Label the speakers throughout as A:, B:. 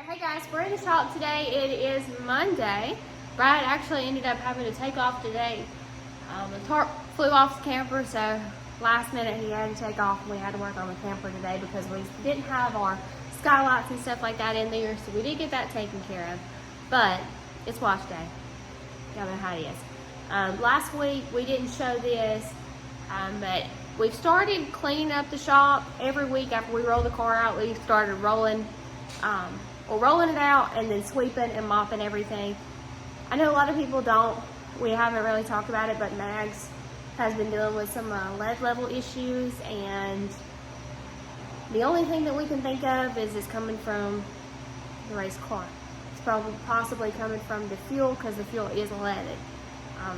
A: Hey guys, we're in the shop today. It is Monday. Brad actually ended up having to take off today. The tarp flew off the camper, so last minute he had to take off and we had to work on the camper today because we didn't have our skylights and stuff like that in there, so we did get that taken care of. But it's wash day. Y'all know how it is. Last week we didn't show this, but we've started cleaning up the shop. Every week after we roll the car out, we started rolling it out and then sweeping and mopping everything. I know a lot of people don't. We haven't really talked about it, but Mags has been dealing with some lead level issues, and the only thing that we can think of is it's coming from the race car. It's probably possibly coming from the fuel because the fuel is leaded.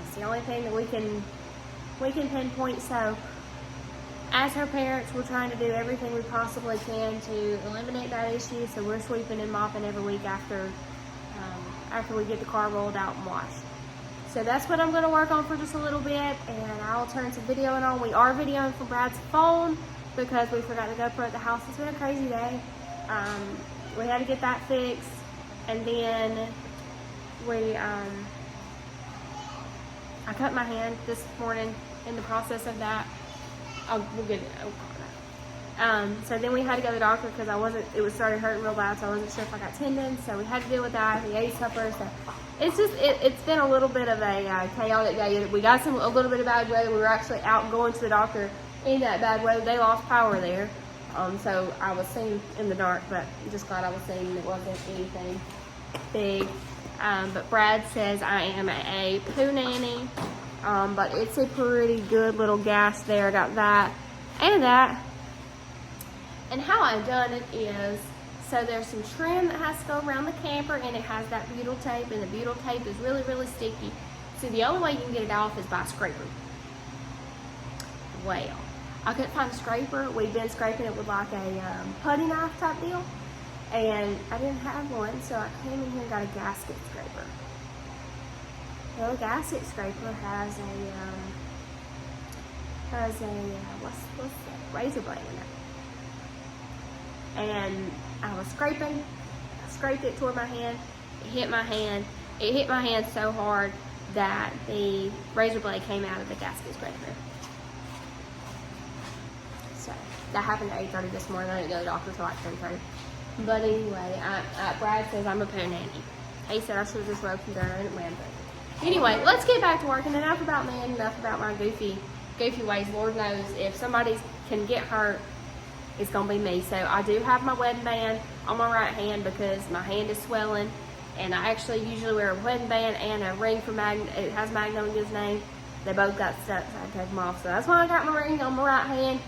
A: It's the only thing that we can pinpoint. So as her parents, we're trying to do everything we possibly can to eliminate that issue. So we're sweeping and mopping every week after we get the car rolled out and washed. So that's what I'm going to work on for just a little bit, and I'll turn some videoing on. We are videoing from Brad's phone because we forgot the GoPro at the house. It's been a crazy day. We had to get that fixed, and then I cut my hand this morning in the process of that. We'll get it. So then we had to go to the doctor because it started hurting real bad, so I wasn't sure if I got tendons, so we had to deal with that, the ACE supper. So it's been a little bit of a chaotic day. We got a little bit of bad weather. We were actually out going to the doctor in that bad weather. They lost power there, so I was seeing in the dark, but I'm just glad I was seeing it wasn't anything big. But Brad says I am a poo nanny. But it's a pretty good little gas there. I got that and that. And how I've done it is, so there's some trim that has to go around the camper, and it has that butyl tape, and the butyl tape is really, really sticky. So the only way you can get it off is by a scraper. Well, I couldn't find a scraper. We've been scraping it with like a putty knife type deal, and I didn't have one, so I came in here and got a gasket scraper. The gasket scraper has a what's that? Razor blade in it. And I was scraping. I scraped it toward my hand. It hit my hand. It hit my hand so hard that the razor blade came out of the gasket scraper. So that happened at 8:30 this morning. I didn't go to the doctor until like 10:30. But anyway, Brad says I'm a poo nanny. He said I should have just roped him down and went. Anyway, let's get back to work, and enough about me and enough about my goofy ways. Lord knows if somebody can get hurt, it's going to be me. So I do have my wedding band on my right hand because my hand is swelling, and I actually usually wear a wedding band and a ring for it has Magnolia's name. They both got stuck, so I take them off. So that's why I got my ring on my right hand.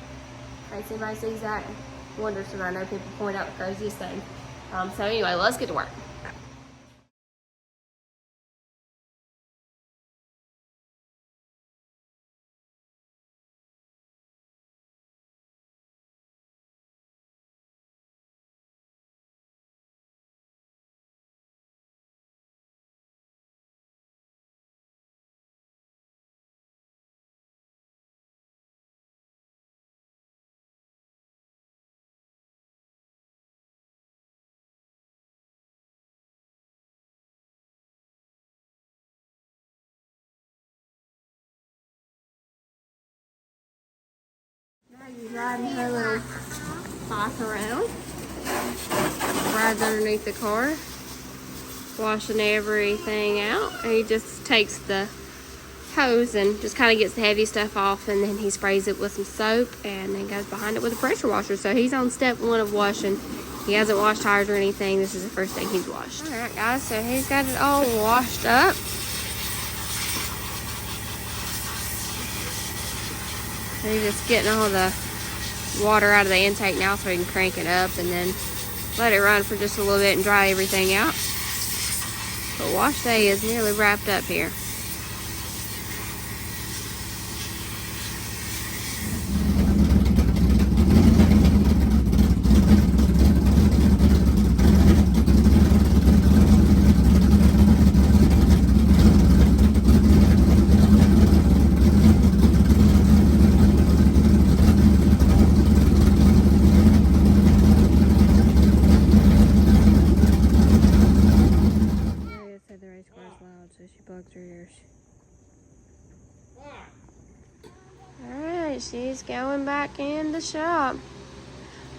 A: In case anybody sees that and wonders, and I know people point out the craziest thing. So anyway, let's get to work. Maggie's riding her little bike around. Brad's underneath the car, washing everything out. He just takes the hose and just kind of gets the heavy stuff off, and then he sprays it with some soap and then goes behind it with a pressure washer. So he's on step 1 of washing. He hasn't washed tires or anything. This is the first thing he's washed. Alright guys, so he's got it all washed up. He's just getting all the water out of the intake now so he can crank it up and then let it run for just a little bit and dry everything out. But wash day is nearly wrapped up here. she's going back in the shop.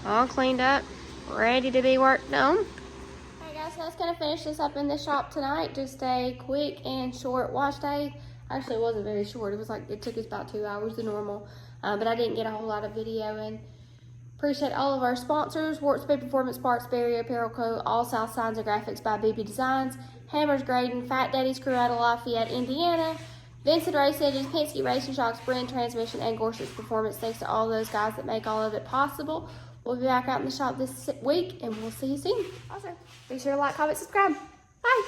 A: All cleaned up, ready to be worked on. Alright guys, so that's gonna finish this up in the shop tonight. Just a quick and short wash day. Actually, it wasn't very short. It was like, it took us about 2 hours the normal. But I didn't get a whole lot of video in. Appreciate all of our sponsors: Warp Speed Performance Parts, Barrier Apparel Co., Allsouth Signs and Graphics by BB Designs, Hammers Grading, Fatdaddys Crew out of Lafayette, Indiana, Vinson Race Engines, Penske Racing Shocks, Brinn Transmission, and Gorsuch Performance. Thanks to all those guys that make all of it possible. We'll be back out in the shop this week, and we'll see you soon. Also, be sure to like, comment, subscribe. Bye.